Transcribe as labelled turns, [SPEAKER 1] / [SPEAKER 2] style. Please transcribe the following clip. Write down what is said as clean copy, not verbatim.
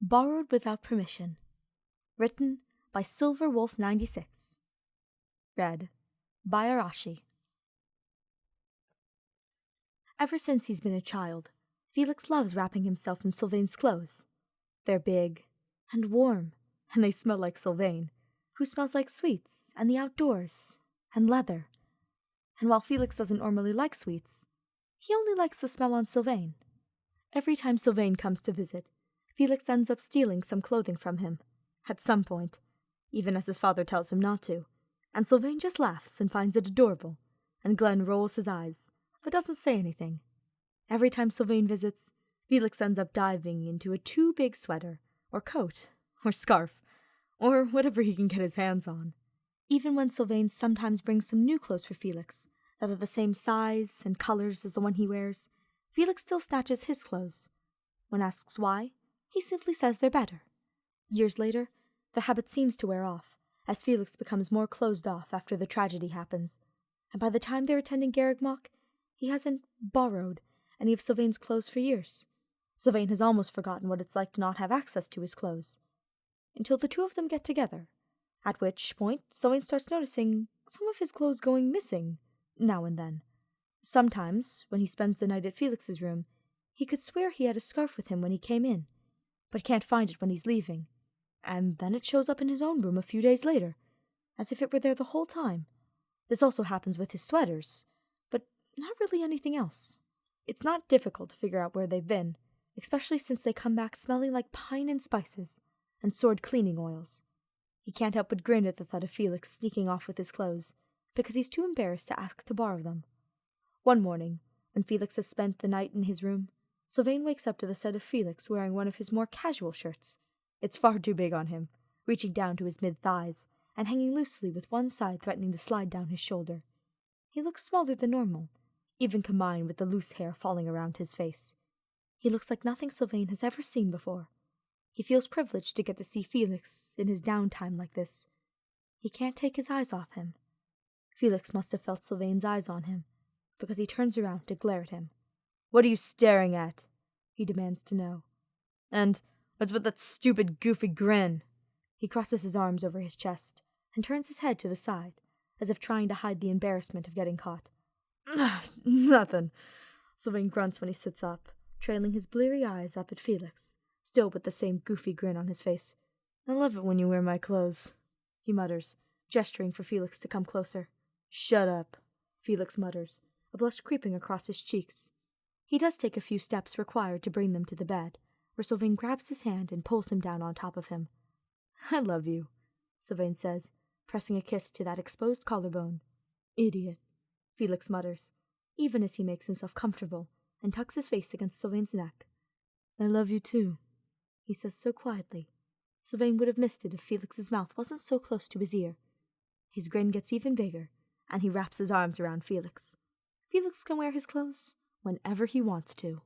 [SPEAKER 1] Borrowed Without Permission. Written by Silverwolf96. Read by Arashi. Ever since he's been a child, Felix loves wrapping himself in Sylvain's clothes. They're big and warm, and they smell like Sylvain, who smells like sweets and the outdoors and leather. And while Felix doesn't normally like sweets, he only likes the smell on Sylvain. Every time Sylvain comes to visit, Felix ends up stealing some clothing from him, at some point, even as his father tells him not to, and Sylvain just laughs and finds it adorable, and Glenn rolls his eyes, but doesn't say anything. Every time Sylvain visits, Felix ends up diving into a too big sweater, or coat, or scarf, or whatever he can get his hands on. Even when Sylvain sometimes brings some new clothes for Felix, that are the same size and colors as the one he wears, Felix still snatches his clothes. When asked why, he simply says they're better. Years later, the habit seems to wear off, as Felix becomes more closed off after the tragedy happens, and by the time they're attending Garrigmock, he hasn't borrowed any of Sylvain's clothes for years. Sylvain has almost forgotten what it's like to not have access to his clothes. Until the two of them get together, at which point Sylvain starts noticing some of his clothes going missing, now and then. Sometimes, when he spends the night at Felix's room, he could swear he had a scarf with him when he came in, but can't find it when he's leaving, and then it shows up in his own room a few days later, as if it were there the whole time. This also happens with his sweaters, but not really anything else. It's not difficult to figure out where they've been, especially since they come back smelling like pine and spices, and sword cleaning oils. He can't help but grin at the thought of Felix sneaking off with his clothes, because he's too embarrassed to ask to borrow them. One morning, when Felix has spent the night in his room, Sylvain wakes up to the sight of Felix wearing one of his more casual shirts. It's far too big on him, reaching down to his mid-thighs, and hanging loosely with one side threatening to slide down his shoulder. He looks smaller than normal, even combined with the loose hair falling around his face. He looks like nothing Sylvain has ever seen before. He feels privileged to get to see Felix in his downtime like this. He can't take his eyes off him. Felix must have felt Sylvain's eyes on him, because he turns around to glare at him. "What are you staring at?" he demands to know. "And what's with that stupid, goofy grin?" He crosses his arms over his chest and turns his head to the side, as if trying to hide the embarrassment of getting caught. "Nothing," Sylvain grunts when he sits up, trailing his bleary eyes up at Felix, still with the same goofy grin on his face. "I love it when you wear my clothes," he mutters, gesturing for Felix to come closer. "Shut up," Felix mutters, a blush creeping across his cheeks. He does take a few steps required to bring them to the bed, where Sylvain grabs his hand and pulls him down on top of him. "I love you," Sylvain says, pressing a kiss to that exposed collarbone. "Idiot," Felix mutters, even as he makes himself comfortable and tucks his face against Sylvain's neck. "I love you too," he says so quietly. Sylvain would have missed it if Felix's mouth wasn't so close to his ear. His grin gets even bigger, and he wraps his arms around Felix. Felix can wear his clothes whenever he wants to.